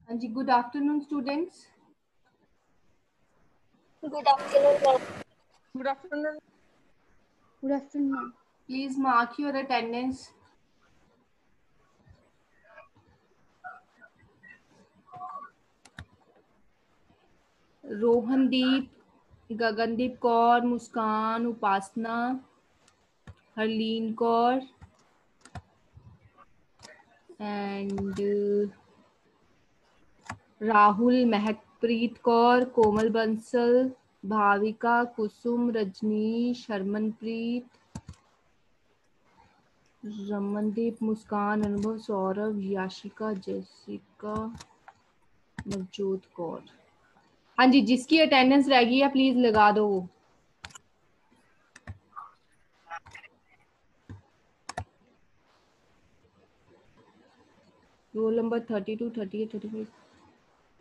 हाँ जी, good afternoon students. Good afternoon, ma'am. Good afternoon. Good afternoon, ma'am. Please mark your attendance. Rohandeep, Gagandeep Kaur, Muskan, Upasana, Harleen Kaur and Rahul, Mehakpreet Kaur, Komal Bansal, Bhavika, Kusum, Rajneesh, Harmanpreet, Ramandeep, Muskan, Anubhav, Saurabh, Yashika, Jessica, Navjot Kaur. हाँ जी, जिसकी attendance रह गई है प्लीज लगा दो वो। Roll number 32, 38, 35,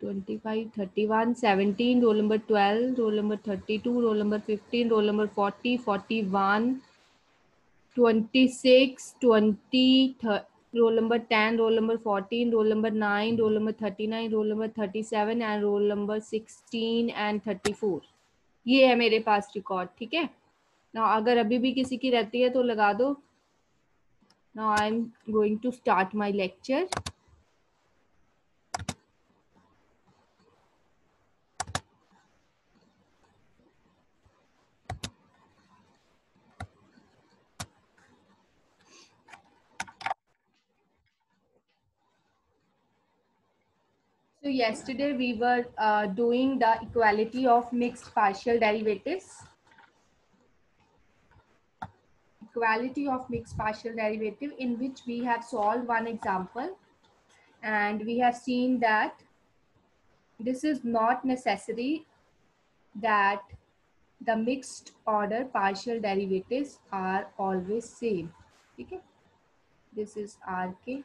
25, 31, 17, roll number 12, roll number 32, roll number 15, roll number 40, 41, 26, 20, roll number 10, roll number 14, roll number 9, roll number 39, roll number 37 and roll number 16 and 34। ये है मेरे पास रिकॉर्ड, ठीक है ना। अगर अभी भी किसी की रहती है तो लगा दो। Now I am going to start my lecture. So yesterday we were doing the equality of mixed partial derivatives. Equality of mixed partial derivative, in which we have solved one example and we have seen that this is not necessary that the mixed order partial derivatives are always same. Okay, this is RK.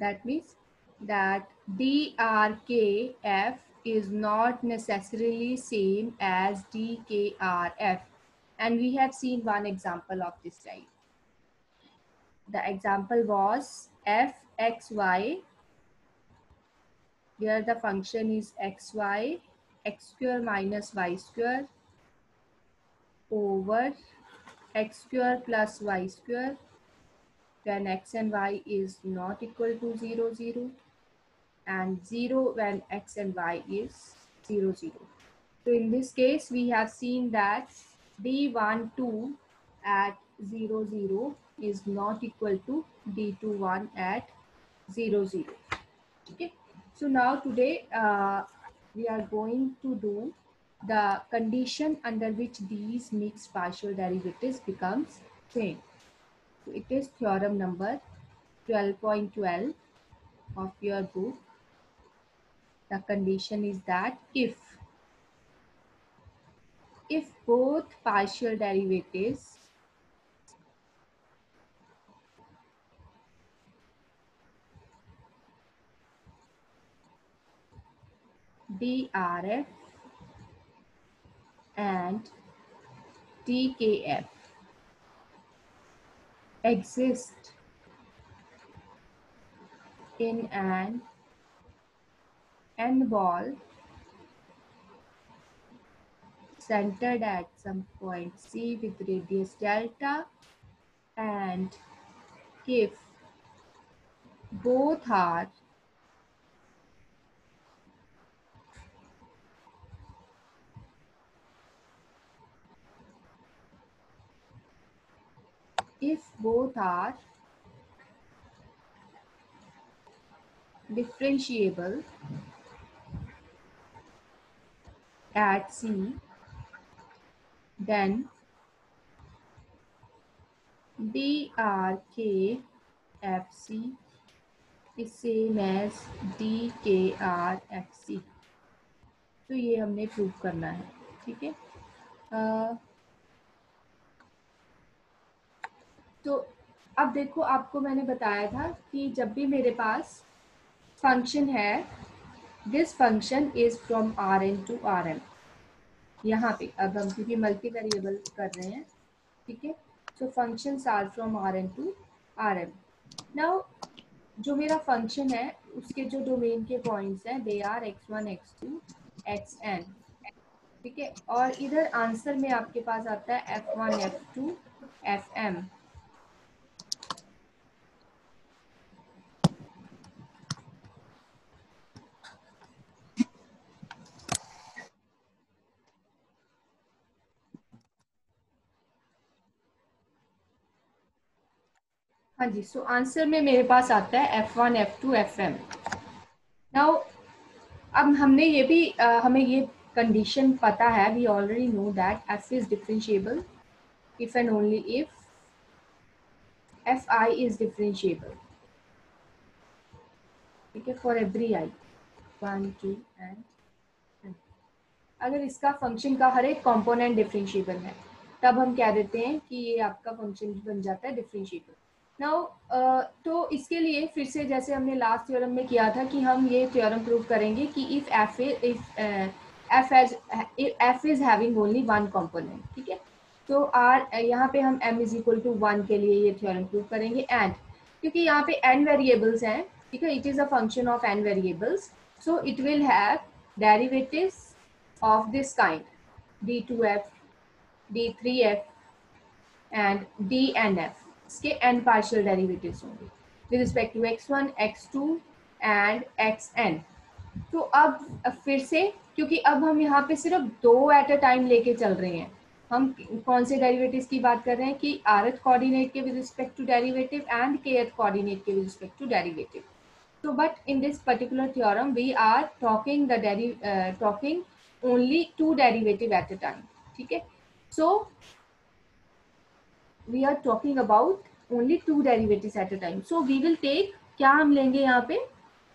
That means that DRKF is not necessarily same as DKRF, and we have seen one example of this type. The example was fxy, where the function is xy, x square minus y square over x square plus y square when x and y is not equal to 0, 0. And 0 when x and y is 0, 0. So in this case, we have seen that D12 at 0, 0 is not equal to D21 at 0, 0. Okay. So now today we are going to do the condition under which these mixed partial derivatives becomes same. So it is theorem number 12.12 of your book. The condition is that if both partial derivatives DRF and DKF exist in an n-ball centered at some point C with radius delta, and if both are differentiable at C, then DRKFC is same as DKRFC। तो ये हमने prove करना है, ठीक है। तो अब देखो, आपको मैंने बताया था कि जब भी मेरे पास फंक्शन है, this function is from Rn to Rm। यहाँ पे अब हम क्योंकि मल्टी वेरिएबल कर रहे हैं, ठीक है। So functions are from Rn to Rm। Now जो मेरा फंक्शन है उसके जो डोमेन के पॉइंट्स हैं they are x1 x2 xn, ठीक है। और इधर आंसर में आपके पास आता है f1 f2 fm। हाँ जी, सो आंसर में मेरे पास आता है f1 f2 fm। नाउ अब हमने ये भी हमें ये कंडीशन पता है, we already know that f is differentiable if and only if fi is differentiable, ठीक है, फॉर एवरी i 1 2 एंड अगर इसका फंक्शन का हर एक कंपोनेंट डिफरेंशिएबल है तब हम कह देते हैं कि ये आपका फंक्शन बन जाता है डिफरेंशिएबल। नाउ तो इसके लिए फिर से जैसे हमने लास्ट थ्योरम में किया था कि हम ये थ्योरम प्रूव करेंगे कि if f is having only one component, ठीक है। तो यहाँ पे हम m इज इक्वल टू 1 के लिए ये थ्योरम प्रूव करेंगे। एंड क्योंकि यहाँ पे n वेरिएबल्स हैं, ठीक है, it is a function of n variables, so it will have derivatives of this kind d2f, d3f and dnf, इसके n partial derivatives होंगे with respect to x1 x2 and xn। तो अब फिर से क्योंकि अब हम यहाँ पे सिर्फ दो एट अ टाइम लेके चल रहे हैं, हम कौन से डेरिवेटिव्स की बात कर रहे हैं कि rth कोऑर्डिनेट के with respect to derivative and kth coordinate के with respect to derivative. So but in this particular theorem we are talking talking only two derivative at a time, ठीक है। So we are talking about only two derivatives at a time, so we will take, क्या हम लेंगे यहाँ पे,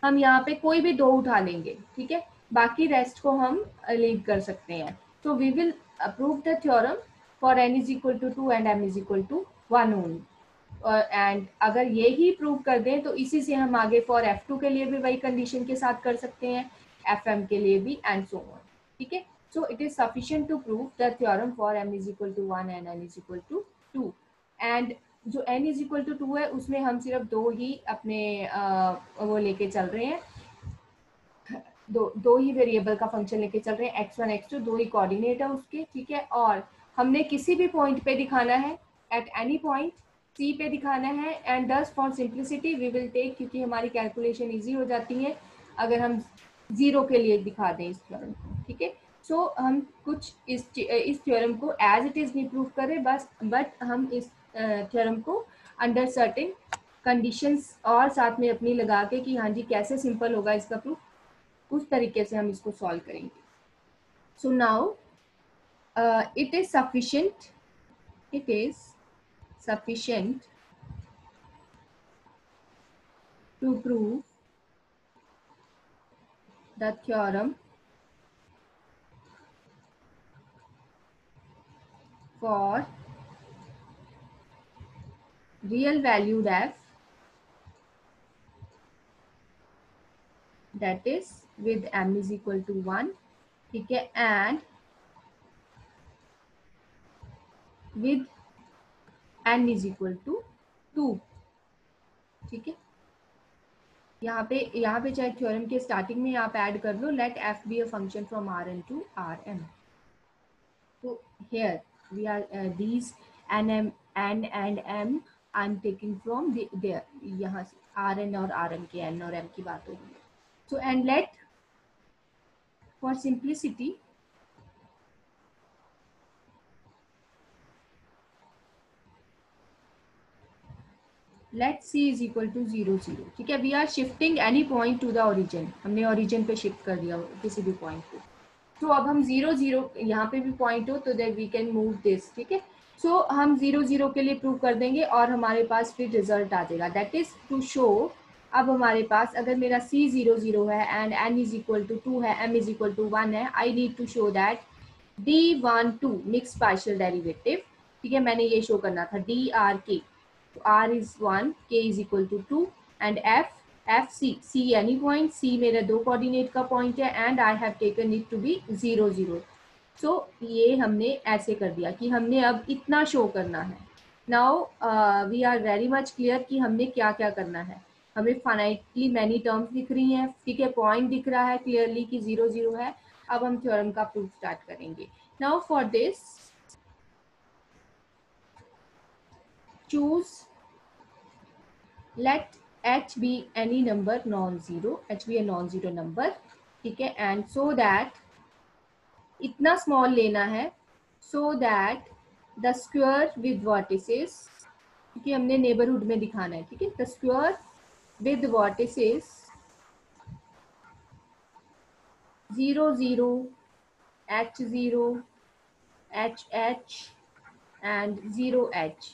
हम यहाँ पे कोई भी दो उठा लेंगे, ठीक है, बाकी रेस्ट को हम लीव कर सकते हैं। So we will prove the theorem for n is equal to 2 and m is equal to 1 only। And अगर ये ही प्रूव कर दें तो इसी से हम आगे फॉर f2 के लिए भी वही कंडीशन के साथ कर सकते हैं, fm के लिए भी एंड सो ऑन, ठीक है। So it is sufficient to prove the theorem for m is equal to 1 and n is equal to 2। And जो n इज इक्वल टू 2 है उसमें हम सिर्फ दो ही अपने वो लेके चल रहे हैं, दो ही वेरिएबल का फंक्शन लेके चल रहे हैं, x1 x2 दो ही कोऑर्डिनेट है उसके, ठीक है। और हमने किसी भी पॉइंट पे दिखाना है, एट एनी पॉइंट C पे दिखाना है। And this for simplicity we will take, क्योंकि हमारी कैलकुलेशन इजी हो जाती है अगर हम 0 के लिए दिखा दें इस थ्योरम को, ठीक है। सो हम कुछ इस थ्योरम को एज इट इज नहीं प्रूव करें बस, बट हम इस थ्योरम को अंडर सर्टेन कंडीशंस और साथ में अपनी लगा के कि हाँ जी कैसे सिंपल होगा इसका प्रूफ, उस तरीके से हम इसको सॉल्व करेंगे। So now it is sufficient to prove the theorem for real valued f, that is with m is equal to 1, ठीक है, and with n is equal to 2, ठीक है। यहाँ पे चाहे थ्योरम के स्टार्टिंग में आप ऐड कर लो late f be a function from Rn to Rm। So here we are these n and m I'm taking from there, यहाँ से Rn और Rm के n और m की बात हो रही है। So and let for simplicity let c is equal to 0 0, ठीक है। We are shifting any point to the origin, हमने ओरिजिन पे शिफ्ट कर दिया किसी भी पॉइंट को। तो अब हम 0 0 यहाँ पे भी पॉइंट हो तो that we can move this, ठीक है। सो हम 0 0 के लिए प्रूव कर देंगे और हमारे पास फिर रिजल्ट आ जाएगा, दैट इज टू शो। अब हमारे पास अगर मेरा c 0 0 है and n is equal to 2 है, m इज इक्वल टू 1 है, I need to show that d12 mix partial derivative, ठीक है, मैंने ये शो करना था drk, तो r is 1, k is equal to 2 and f c any point, c मेरा दो कोऑर्डिनेट का पॉइंट है and I have taken it to be 0 0। सो ये हमने ऐसे कर दिया कि हमने अब इतना शो करना है। Now we are very much clear कि हमने क्या क्या करना है। हमें फाइनाइटली मैनी टर्म्स दिख रही हैं, ठीक है, पॉइंट दिख रहा है क्लियरली कि 0 0 है। अब हम थ्योरम का प्रूफ स्टार्ट करेंगे। Now for this choose let h be any number non-zero, h be a non-zero number, ठीक है, एंड सो दैट इतना स्मॉल लेना है so that the square with vertices, क्योंकि हमने नेबरहुड में दिखाना है, ठीक है, the square with vertices 0 0 h0 h and 0h,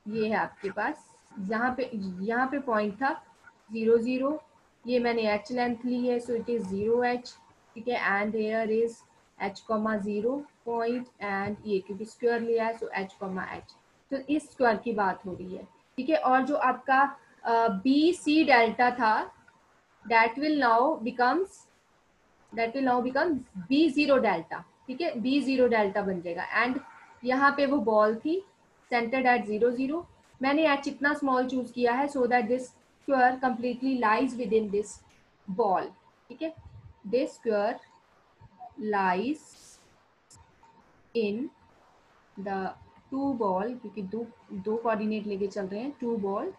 ये है आपके पास। यहाँ पे पॉइंट था 0 0, ये मैंने h लेंथ ली है सो इट इज 0h, ठीक है, and here is h, 0 point and ये क्योंकि स्क्वायर लिया है सो h, h, तो इस स्क्वायर की बात हो रही है, ठीक है। और जो आपका बी सी डेल्टा था that will now becomes B0 delta, ठीक है, B0 डेल्टा बन जाएगा। एंड यहाँ पे वो बॉल थी सेंटर्ड एट 0 0, मैंने h इतना स्मॉल चूज किया है so that this square completely lies with in this ball, ठीक है, this square lies in the two ball, क्योंकि दो कोऑर्डिनेट लेके चल रहे हैं, to ball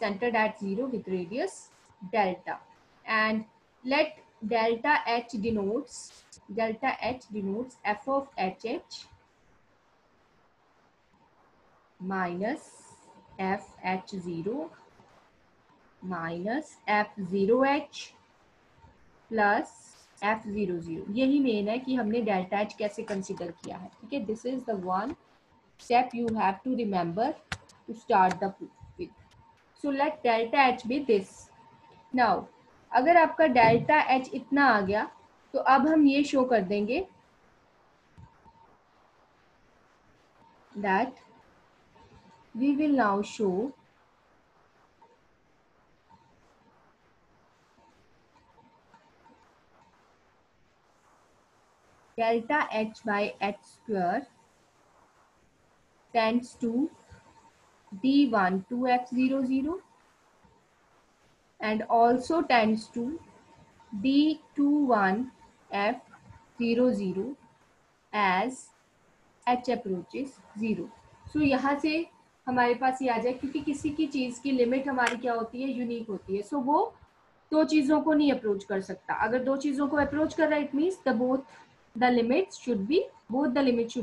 centered at 0 with radius delta, and let delta h denotes f of hh minus f h0 minus f0h plus f00। यही main है कि हमने डेल्टा एच कैसे कंसिडर किया है, ठीक है, this is the one step you have to remember to start the proof with. So let delta h be this. Now, अगर आपका डेल्टा h इतना आ गया तो अब हम ये शो कर देंगे that we will now show delta h by h square tends to d1 2f00 and also tends to d21 f00 as h approaches 0। सो यहाँ से हमारे पास ये आ जाए, क्योंकि किसी की चीज़ की लिमिट हमारी क्या होती है, यूनिक होती है, सो वो दो चीज़ों को नहीं अप्रोच कर सकता। अगर दो चीज़ों को अप्रोच कर रहा है it means both the limit should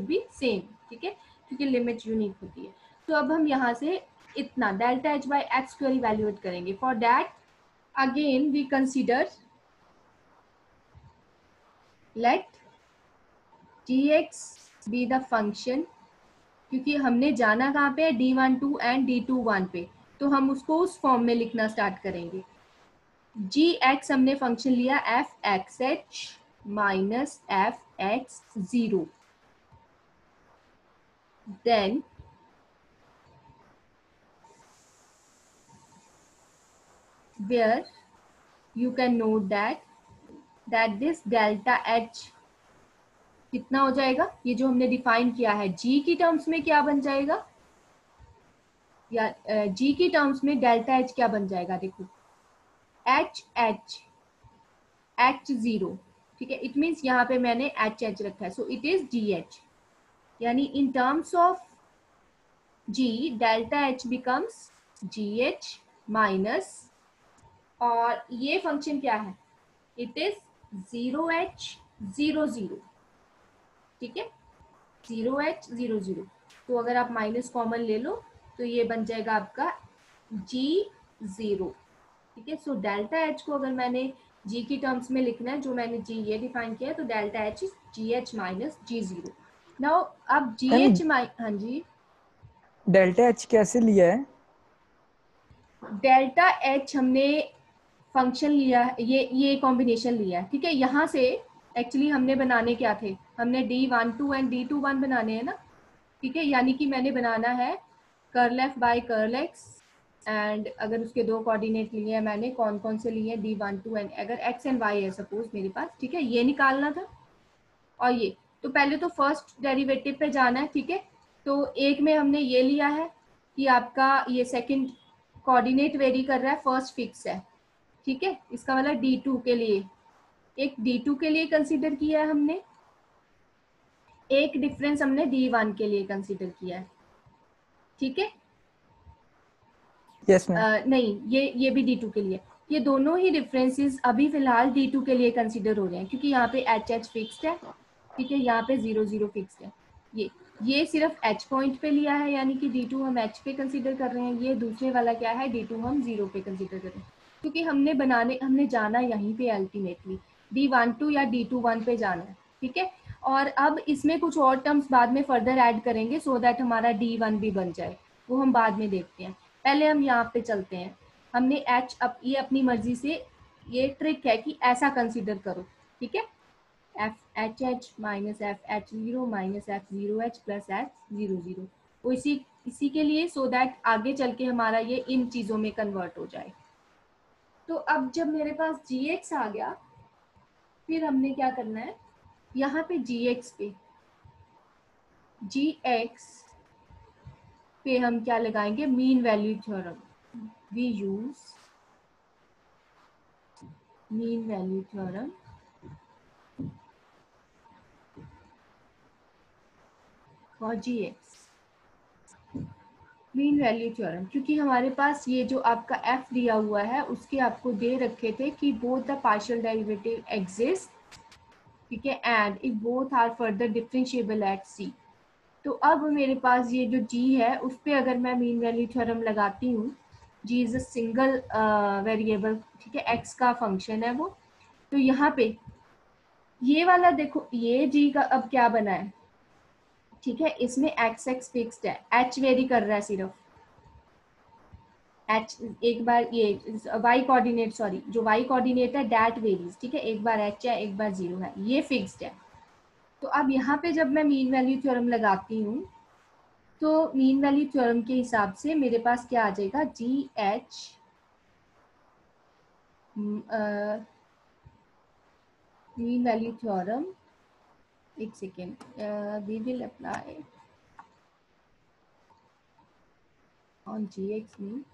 be same, ठीक है, क्योंकि लिमिट यूनिक होती है। तो अब हम यहाँ से इतना delta H by X square evaluate करेंगे। For that again we consider let gx be the function, क्योंकि हमने जाना कहाँ पे d12 एंड d21 पे, तो हम उसको उस फॉर्म में लिखना स्टार्ट करेंगे। gx हमने फंक्शन लिया f(x)h minus f(x)0, then where you can note that this delta h कितना हो जाएगा, ये जो हमने डिफाइन किया है g की टर्म्स में क्या बन जाएगा, या g की टर्म्स में डेल्टा h क्या बन जाएगा, देखो h0, ठीक है, इट मीन्स यहाँ पे मैंने h रखा है, सो इट इज gh, यानी in terms of g delta h becomes gh minus, और ये फंक्शन क्या है, इट इज 0h00, ठीक है, 0h00। तो अगर आप माइनस कॉमन ले लो तो ये बन जाएगा आपका g0, ठीक है। सो डेल्टा h को अगर मैंने g की टर्म्स में लिखना है, जो मैंने g ये डिफाइन किया है, तो delta h is gh minus g0। Now अब gh हाँ जी, डेल्टा एच कैसे लिया है? डेल्टा h हमने फंक्शन लिया है, ये कॉम्बिनेशन लिया है, ठीक है। यहाँ से एक्चुअली हमने बनाने क्या थे, हमने d12 एंड d21 बनाने हैं ना, ठीक है, यानी कि मैंने बनाना है curl F by curl x, and अगर उसके दो कोऑर्डिनेट लिए हैं मैंने, कौन कौन से लिए हैं, d12 एंड अगर x एंड y है सपोज मेरे पास, ठीक है, ये निकालना था। और ये तो पहले तो फर्स्ट डेरिवेटिव पे जाना है, ठीक है, तो एक में हमने ये लिया है कि आपका ये सेकंड कोऑर्डिनेट वेरी कर रहा है, फर्स्ट फिक्स है, ठीक है। इसका मतलब D2 के लिए, एक D2 के लिए कंसीडर किया है हमने, एक डिफरेंस हमने D1 के लिए कंसीडर किया है, ठीक है। Yes ma'am. नहीं, ये भी D2 के लिए, ये दोनों ही डिफरेंसेस अभी फिलहाल D2 के लिए कंसीडर हो रहे हैं, क्योंकि यहाँ पे HH फिक्स्ड है, ठीक है, यहाँ पे 0 0 फिक्स्ड है। ये सिर्फ H पॉइंट पे लिया है, यानी कि D2 हम H पे कंसीडर कर रहे हैं, ये दूसरे वाला क्या है, D2 हम 0 पे कंसीडर कर रहे हैं, क्योंकि हमने जाना यहीं पे अल्टीमेटली D12 या D21 पे जाना है, ठीक है। और अब इसमें कुछ और टर्म्स बाद में फर्दर ऐड करेंगे सो दैट हमारा D1 भी बन जाए, वो हम बाद में देखते हैं। पहले हम यहाँ पे चलते हैं, हमने H ये अपनी मर्जी से, ये ट्रिक है कि ऐसा कंसीडर करो, ठीक है। FHH minus FH0 minus F0H plus H00, वो इसी के लिए, सो दैट आगे चल के हमारा ये इन चीज़ों में कन्वर्ट हो जाए। तो अब जब मेरे पास GX आ गया, फिर हमने क्या करना है, यहाँ पे GX पे हम क्या लगाएंगे, mean value theorem. We use mean value theorem for GX, mean value theorem, क्योंकि हमारे पास ये जो आपका F दिया हुआ है उसके आपको दे रखे थे कि both the partial derivative exist, ठीक है, and if both are further differentiable at C। तो अब मेरे पास ये जो G है उस पर अगर मैं मीन वैल्यू थ्योरम लगाती हूँ, G is a single variable, ठीक है, X का फंक्शन है वो। तो यहाँ पे ये वाला देखो, ये G का अब क्या बना है, ठीक है, इसमें XX फिक्स्ड है, H वेरी कर रहा है सिर्फ, H एक बार ये Y कोऑर्डिनेट, सॉरी जो Y कोऑर्डिनेट है दैट वेरीज, ठीक है, एक बार H है एक बार 0 है, ये फिक्स्ड है। तो अब यहाँ पे जब मैं मीन वैल्यू थ्योरम लगाती हूँ, तो मीन वैल्यू थ्योरम के हिसाब से मेरे पास क्या आ जाएगा, GH मीन वैल्यू थ्योरम, एक second, we will apply on GX mean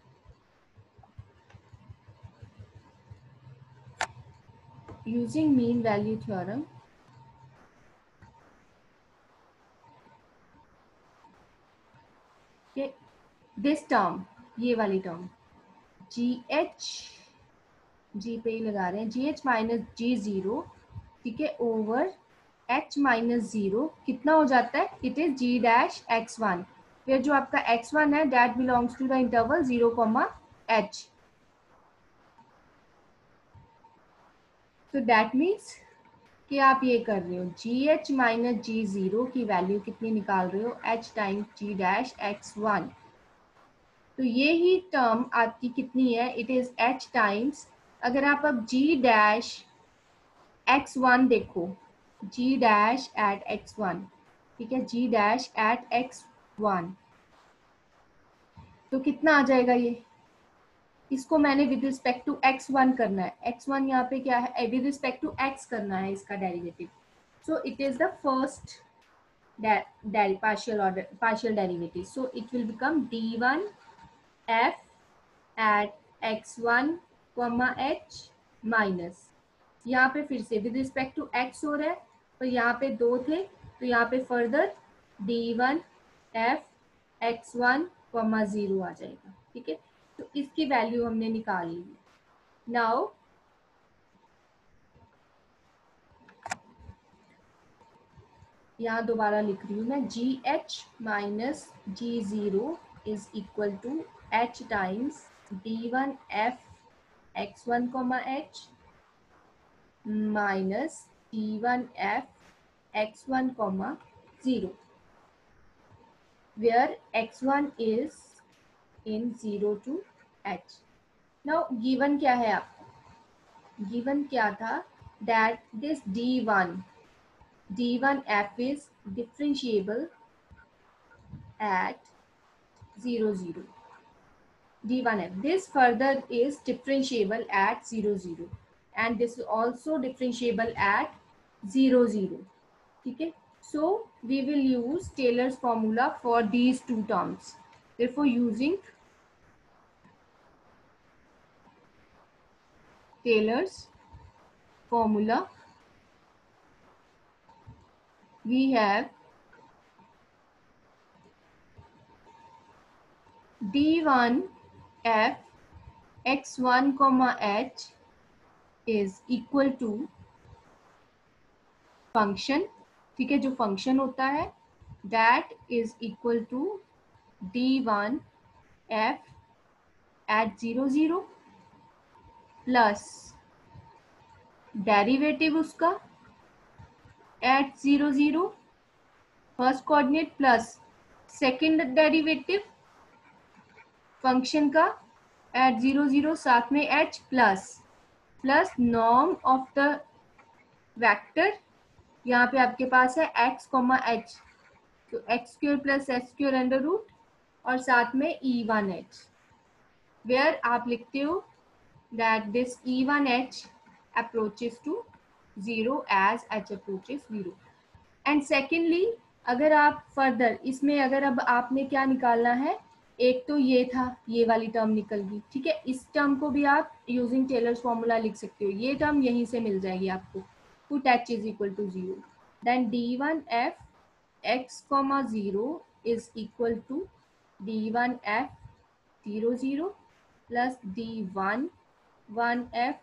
using mean value theorem, this term, ये वाली टर्म GH, G पे ही लगा रहे हैं, GH माइनस G0, ठीक है, ओवर H माइनस 0 कितना हो जाता है, it is G dash X1, फिर जो आपका X1 है that belongs to the interval 0, तो दैट मीन्स कि आप ये कर रहे हो GH माइनस G0 की वैल्यू कितनी निकाल रहे हो, H times G dash X1। तो ये ही टर्म आपकी कितनी है, इट इज H टाइम्स, अगर आप अब G डैश X1 देखो, G डैश एट X1, ठीक है, G डैश एट X1, तो कितना आ जाएगा ये, इसको मैंने विद रिस्पेक्ट टू X1 करना है, X1 यहाँ पे क्या है, विद रिस्पेक्ट टू X करना है इसका derivative, so it is the first partial derivative, so it will become D1 F at X1 H minus, यहाँ पे फिर से विद रिस्पेक्ट टू X हो रहा है, तो यहाँ पे 2 थे, तो यहाँ पे फर्दर D1 F X1 0 आ जाएगा, ठीक है। तो इसकी वैल्यू हमने निकाल ली। नाउ यहाँ दोबारा लिख रही हूँ मैं, GH minus G0 is equal to H times D1 F X1 H minus D1 F X1 0, where X1 is in 0 to H. Now given क्या है आपको, given क्या था, that this D1 F is differentiable at 0 0. D1 F, this further is differentiable at 0 0, and this is also differentiable at 0 0, ठीक है। So we will use Taylor's formula for these two terms. Therefore using Taylor's formula, we have d1 f x1 comma h is equal to function, ठीक है, जो function होता है that is equal to d1 f at 0 0 plus derivative उसका at 0 0 first coordinate plus second derivative function का at 0 0 साथ में h plus norm of the vector, यहाँ पे आपके पास है x कॉमा h, तो x square plus h square under root और साथ में e1h, वेयर आप लिखते हो that this e1h approaches to 0 as h approaches 0. And secondly अगर आप फर्दर इसमें अगर अब आपने क्या निकालना है, एक तो ये था, ये वाली टर्म निकल गई, ठीक है, इस टर्म को भी आप यूजिंग टेलर्स फॉर्मूला लिख सकते हो, ये टर्म यहीं से मिल जाएगी आपको, put h is equal to 0, then d1f x comma 0 is equal to d1f 0 0 plus d1 1f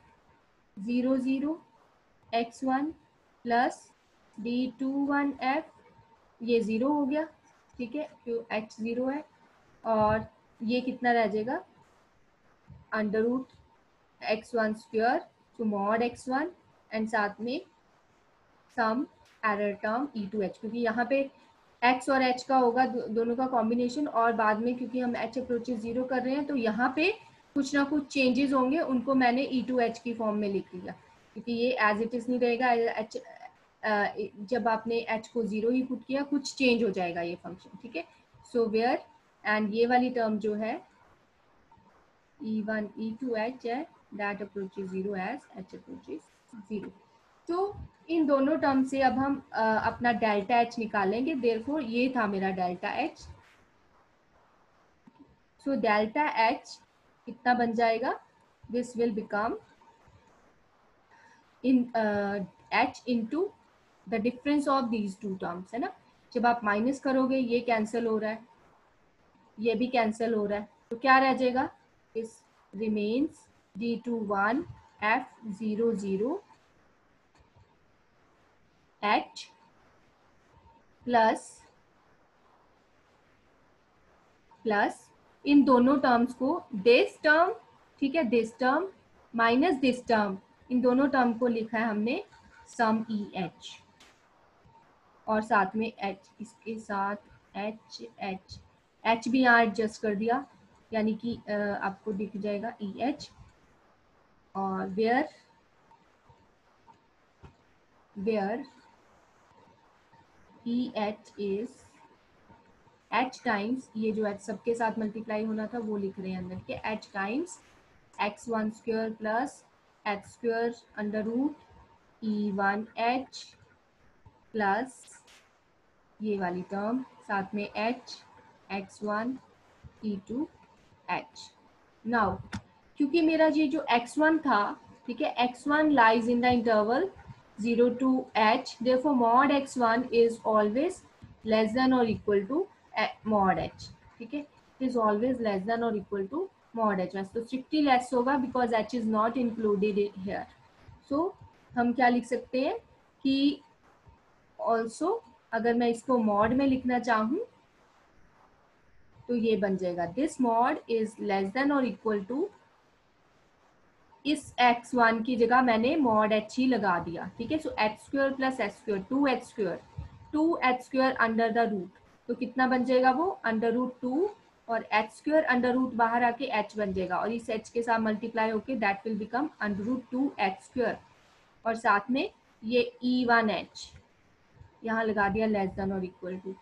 0 0 x1 plus d2 1f, ये 0 हो गया, ठीक है, क्यों h 0 है, और ये कितना रह जाएगा under root x1 square to mod x1 and साथ में सम एरर टर्म e2h, क्योंकि यहाँ पे x और h का होगा दोनों का कॉम्बिनेशन, और बाद में क्योंकि हम h अप्रोचेस 0 कर रहे हैं तो यहाँ पे कुछ ना कुछ चेंजेस होंगे, उनको मैंने e2h की फॉर्म में लिख लिया, क्योंकि ये एज इट इज नहीं रहेगा, h जब आपने h को 0 ही पुट किया कुछ चेंज हो जाएगा ये फंक्शन, ठीक है. सो वेयर एंड ये वाली टर्म जो है e1 e2h है that approaches 0 as h approaches 0. तो इन दोनों टर्म से अब हम अपना डेल्टा एच निकालेंगे, देयरफॉर ये था मेरा delta H. So delta H कितना बन जाएगा, this will become in H into the difference of these to terms, है ना, जब आप माइनस करोगे ये कैंसिल हो रहा है, ये भी कैंसिल हो रहा है, तो क्या रह जाएगा, this remains d21 f 0 0 h plus इन दोनों टर्म्स को दिस टर्म, ठीक है, this term minus this term, इन दोनों टर्म को लिखा है हमने सम ई एच, और साथ में एच, इसके साथ एच एच एच भी यहाँ एडजस्ट कर दिया, यानी कि आपको दिख जाएगा ई एच, और where e h is h times, ये जो h सबके साथ मल्टीप्लाई होना था वो लिख रहे हैं अंदर के, h times x1 square plus h square under root e1h plus ये वाली टर्म साथ में h x1 e2h. नाउ क्योंकि मेरा ये जो x1 था, ठीक है, x1 lies in the interval 0 to h, therefore mod x1 is always less than or equal to mod h, ठीक है, it is always less than or equal to mod h. तो स्ट्रिक्टली लेस होगा because h is not included here. so हम क्या लिख सकते हैं कि also अगर मैं इसको mod में लिखना चाहूँ तो ये बन जाएगा this mod is less than or equal to, इस x1 की जगह मैंने mod h ही लगा दिया, ठीक है, so h square plus h square 2h square under the root, तो कितना बन जाएगा वो अंडर रूट 2, और h स्क्वायर अंडर रूट बाहर आके h बन जाएगा, और इस h के साथ मल्टीप्लाई होके that will become under root 2h square, और साथ में ये e1h यहाँ लगा दिया लेस देन और इक्वल टू,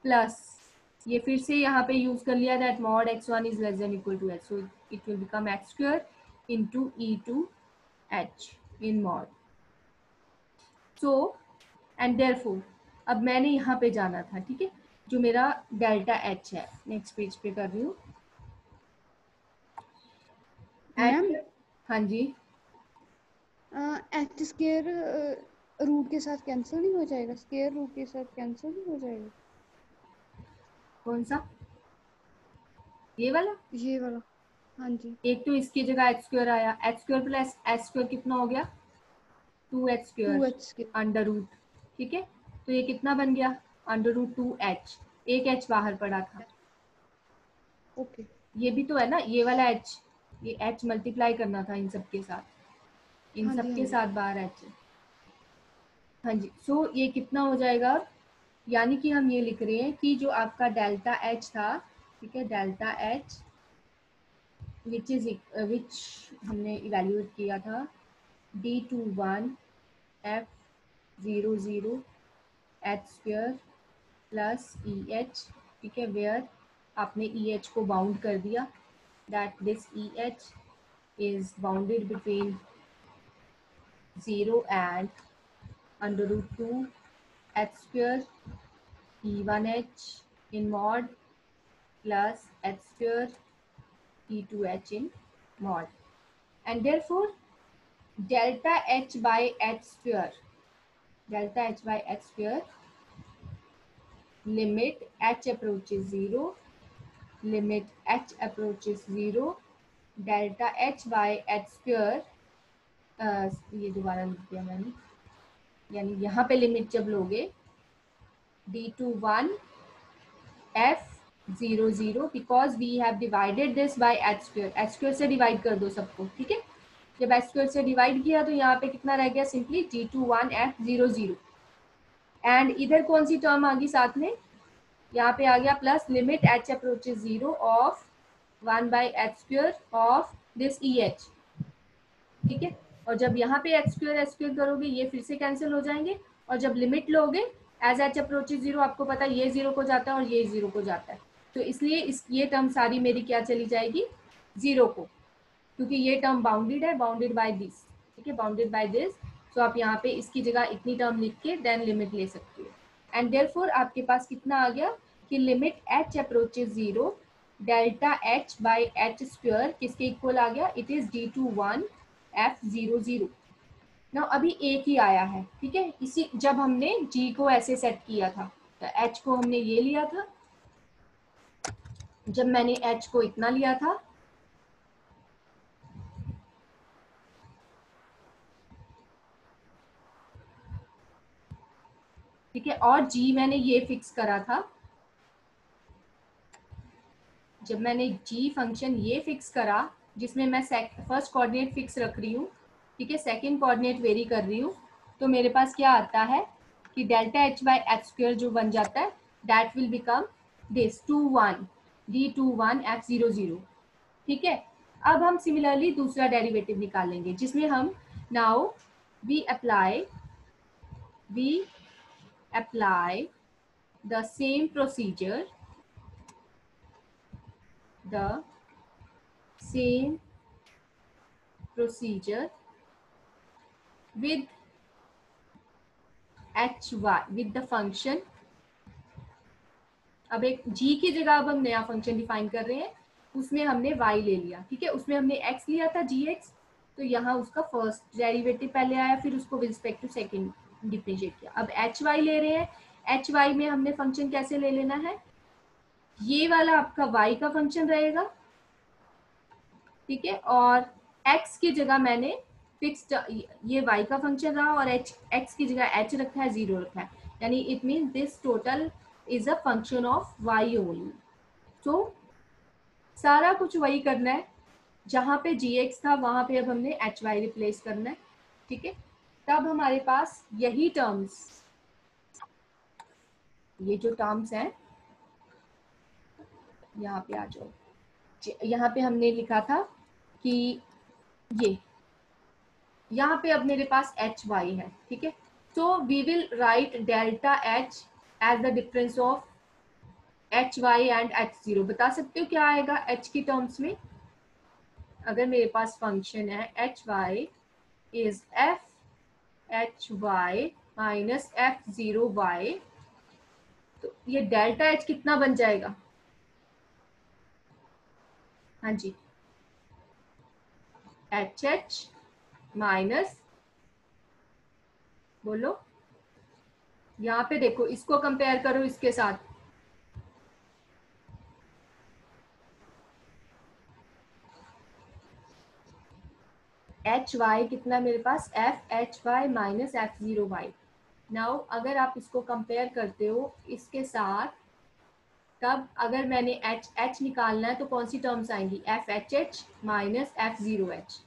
प्लस ये फिर से यहाँ पे यूज कर लिया that mod x1 is less than equal to h, so it will become x square into e2h in mod. So and therefore अब मैंने यहाँ पे जाना था, ठीक है, जो मेरा डेल्टा h है, नेक्स्ट पेज पे कर रही हूँ. हाँ जी, एच स्केयर रूट के साथ कैंसिल नहीं हो जाएगा? स्केयर रूट के साथ कैंसिल नहीं हो जाएगा? कौन सा? ये वाला? ये वाला, हाँ जी। एक तो इसकी जगह एच स्क्वायर आया, H square plus H square कितना हो गया? 2h square 2h square. Under root, ठीक है। तो ये कितना बन गया? अंडर रूट 2h, एक h बाहर पड़ा था। ओके। ये भी तो है ना, ये वाला h, ये h मल्टीप्लाई करना था इन सब के साथ, इन हाँ सब जी, के हाँ जी। साथ बाहर h है। हाँ जी, सो ये कितना हो जाएगा? यानी कि हम ये लिख रहे हैं कि जो आपका डेल्टा h था, ठीक है, डेल्टा h विच हमने इवेल्यूएट किया था D21 F00 h square plus EH, ठीक है, वेयर आपने EH को बाउंड कर दिया, that this EH is bounded between 0 and under root 2 h square E1h in mod plus h square E2h in mod, and therefore delta h by h square, delta h by h square, limit h approaches 0, limit h approaches 0, delta h by h square, ये दोबारा लिख दिया मैंने, यानी यहाँ पे limit जब लोगे D21 F00 because we have divided this by h square, h square से डिवाइड कर दो सबको, ठीक है। जब h स्क्वायर से डिवाइड किया तो यहाँ पे कितना रह गया? सिंपली D21 F00, एंड इधर कौन सी टर्म आ गई साथ में? यहाँ पे आ गया plus limit h approaches 0 of 1 by H square of this EH, ठीक है। और जब यहाँ पे h स्क्वायर करोगे ये फिर से कैंसिल हो जाएंगे, और जब लिमिट लोगे एज h अप्रोचेज 0, आपको पता है ये 0 को जाता है और ये 0 को जाता है, तो इसलिए ये टर्म सारी मेरी क्या चली जाएगी? 0 को, क्योंकि ये टर्म बाउंडेड है, बाउंडेड बाय दिस, ठीक है, बाउंडेड बाय दिस। तो आप यहाँ पे इसकी जगह इतनी टर्म लिख के देन लिमिट ले सकते हो, एंड देयरफॉर आपके पास कितना आ गया कि limit h approaches 0 delta h by h square किसके इक्वल आ गया? It is D21 F00। ना अभी एक ही आया है, ठीक है, इसी जब हमने g को ऐसे सेट किया था तो h को हमने ये लिया था, जब मैंने h को इतना लिया था, ठीक है, और g मैंने ये फिक्स करा था, जब मैंने g फंक्शन ये फिक्स करा जिसमें मैं फर्स्ट कोऑर्डिनेट फिक्स रख रही हूँ, ठीक है, सेकंड कोऑर्डिनेट वेरी कर रही हूँ, तो मेरे पास क्या आता है कि delta h by h square जो बन जाता है that will become this 21 D21 F00, ठीक है। अब हम सिमिलरली दूसरा डेरिवेटिव निकालेंगे जिसमें हम now we apply the same procedure, the same procedure with hy with the function। अब एक g की जगह अब हम नया फंक्शन डिफाइन कर रहे हैं, उसमें हमने y ले लिया, ठीक है, उसमें हमने x लिया था gx, तो यहाँ उसका फर्स्ट डेरिवेटिव पहले आया, फिर उसको with respect to second differentiate किया। अब hy ले रहे हैं, hy में हमने फंक्शन कैसे ले लेना है? ये वाला आपका y का फंक्शन रहेगा, ठीक है, और x की जगह मैंने फिक्स्ड ये y का फंक्शन रहा और x की जगह h रखा है, 0 रखा है, यानी it mean this total is a function of y only. So सारा कुछ वही करना है, जहां पे gx था वहां पे अब हमने hy रिप्लेस करना है, ठीक है। तब हमारे पास यही टर्म्स, ये जो टर्म्स हैं, यहाँ पे आ जाओ, यहाँ पे हमने लिखा था कि ये यहाँ पे अब मेरे पास एच वाई है, ठीक है। So we will write delta h as the difference of h y and h zero. बता सकते हो क्या आएगा एच की टर्म्स में? अगर मेरे पास फंक्शन है h y is f H Y minus F zero y, तो ये डेल्टा एच कितना बन जाएगा? हाँ जी, एच एच माइनस बोलो, यहाँ पे देखो, इसको कंपेयर करो इसके साथ। एच वाई कितना मेरे पास, F H Y minus F zero Y. Now अगर आप इसको कंपेयर करते हो इसके साथ, तब अगर मैंने एच एच निकालना है तो कौन सी टर्म्स आएंगी, F H h minus F zero H,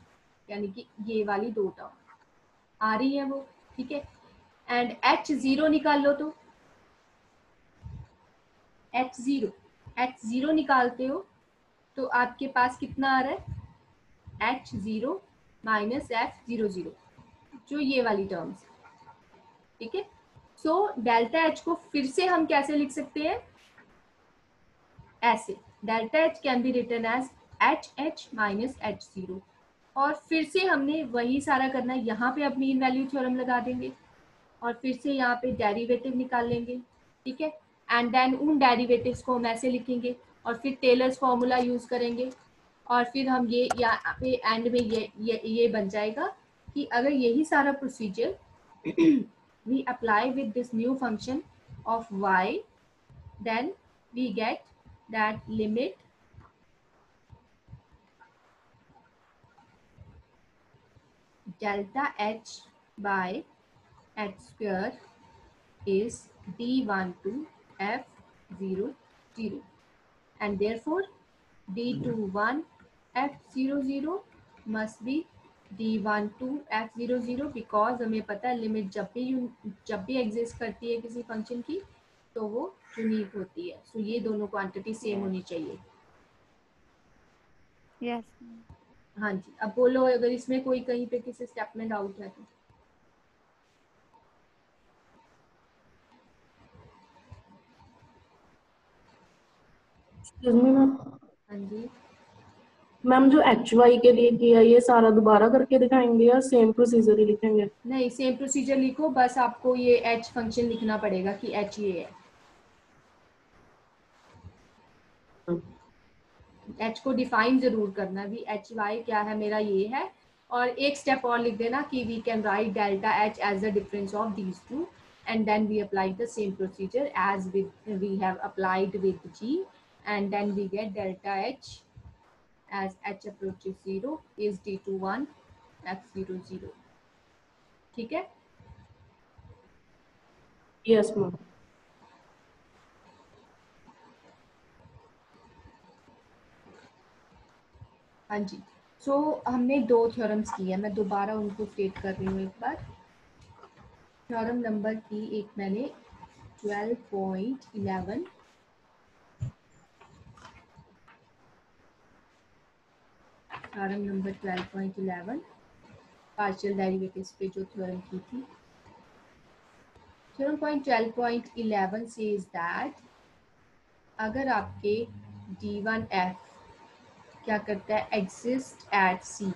यानी कि ये वाली दो टर्म आ रही है वो, ठीक है। एंड एच जीरो निकाल लो तो एच जीरो निकालते हो तो आपके पास कितना आ रहा है, H zero minus F zero zero, जो ये वाली टर्म्स, ठीक है। सो डेल्टा एच को फिर से हम कैसे लिख सकते हैं, ऐसे, delta h can be written as h h minus h zero. और फिर से हमने वही सारा करना है, यहाँ पे अब मीन वैल्यू थ्योरम लगा देंगे और फिर से यहाँ पे डेरिवेटिव निकाल लेंगे, ठीक है। एंड देन उन डेरिवेटिव्स को हम ऐसे लिखेंगे और फिर टेलर्स फॉर्मूला यूज करेंगे, और फिर हम ये यहाँ पे एंड में ये बन जाएगा कि अगर यही सारा procedure we apply with this new function of y, then we get that limit delta h by h square is d1 to f0 0, and therefore d21 f0 0 must be d1 to f0 0, because हमें पता है limit जब भी exist करती है किसी function की तो वो यूनिक होती है। सो ये दोनों क्वांटिटी सेम होनी चाहिए। यस। हाँ जी, अब बोलो अगर इसमें कोई कहीं पे किसी स्टेप में डाउट है तो। Excuse me ma'am. हाँ जी, मैम जो एच वाई के लिए किया ये सारा दोबारा करके दिखाएंगे या सेम प्रोसीजर ही लिखेंगे? नहीं सेम प्रोसीजर लिखो, बस आपको ये एच फंक्शन लिखना पड़ेगा कि एच ये है, एच को डिफाइन जरूर करना भी, एच वाई क्या है मेरा ये है। और एक स्टेप और लिख देना कि we can write delta h as the difference of these two, and then we apply the same procedure as we have applied with g, and then we get delta h as h approaches 0 is d21 f0 0, ठीक है। Yes ma'am. हाँ जी, सो हमने दो theorems की है, मैं दोबारा उनको स्टेट कर रही हूँ एक बार। थ्योरम नंबर की एक मैंने 12.11, थ्योरम नंबर 12.11 पार्शियल डेरिवेटिव्स पे जो थ्योरम की थी। थ्योरम पॉइंट 12.11 सेज दैट अगर आपके d1f क्या करता है, एग्जिस्ट एट c,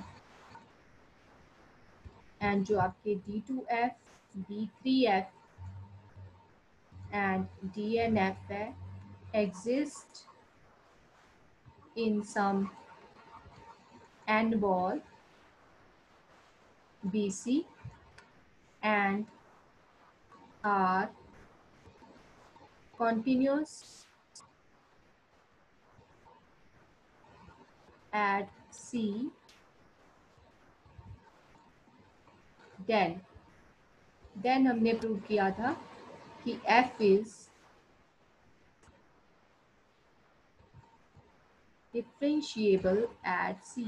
एंड जो आपके d2f d3f एंड dnf है, exist in some n ball bc and are continuous at c, then हमने प्रूव किया था कि f is differentiable at c।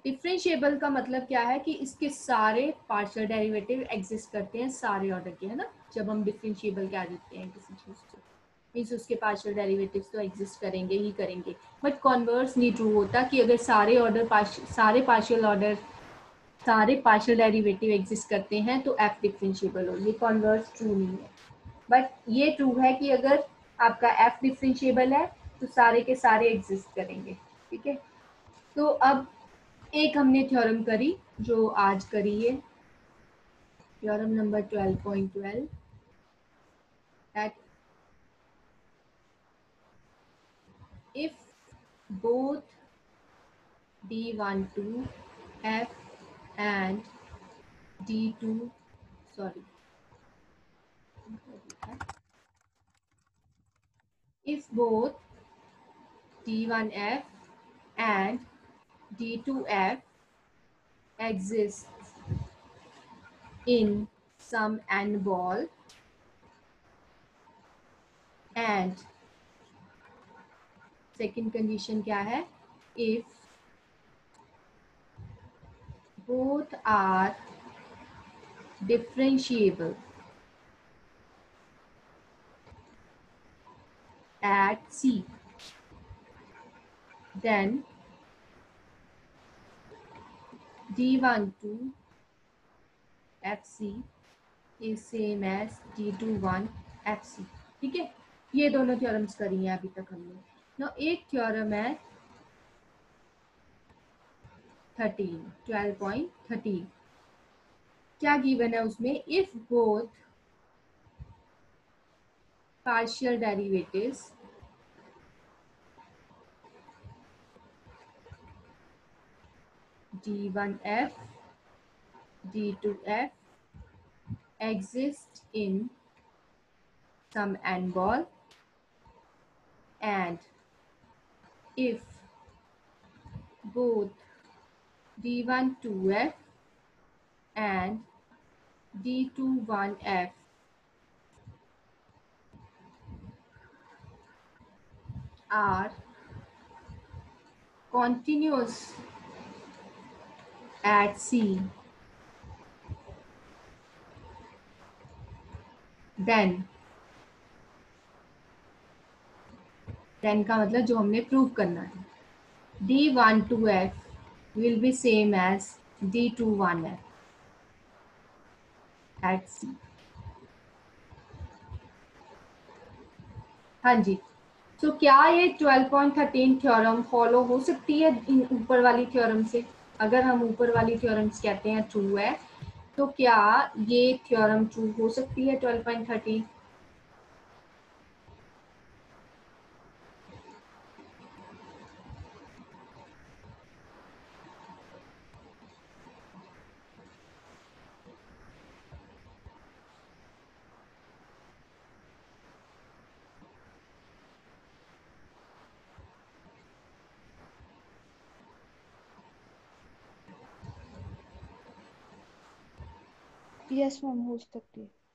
Differentiable का मतलब क्या है कि इसके सारे पार्शियल डेरिवेटिव एग्जिस्ट करते हैं सारे ऑर्डर के, है ना। जब हम डिफरेंशिएबल कह देते हैं किसी चीज को, मीन्स उसके पार्शियल डेरिवेटिव्स तो एग्जिस्ट करेंगे ही करेंगे, बट कॉन्वर्स नहीं ट्रू होता कि अगर सारे पार्शियल डेरिवेटिव एग्जिस्ट करते हैं तो एफ डिफरेंशिएबल हो, ये कॉन्वर्स ट्रू नहीं है। बट ये ट्रू है कि अगर आपका एफ डिफरेंशिएबल है तो सारे के सारे एग्जिस्ट करेंगे, ठीक है। तो अब एक हमने थ्योरम करी जो आज करी है, theorem number 12.12, that if both d12 f and d2 sorry. If both D1F and D2F exists in some n ball and second condition क्या है? If both are differentiable at C, then D12 FC is same as D21 FC. ठीक है, ये दोनों theorems करी हैं अभी तक हमने. ना एक थ्योरम है 12.13. क्या गिवन है उसमें? If both partial derivatives D1F D2F exist in some n ball and if both D12F and D21F are continuous at C, then का मतलब जो हमने प्रूव करना है, D12F will be same as D21F at C. हाँ जी. तो क्या ये 12.13 थ्योरम फॉलो हो सकती है इन ऊपर वाली थ्योरम से? अगर हम ऊपर वाली थ्योरम्स कहते हैं ट्रू है, तो क्या ये थ्योरम ट्रू हो सकती है 12.13? यस मैम, हो सकती है.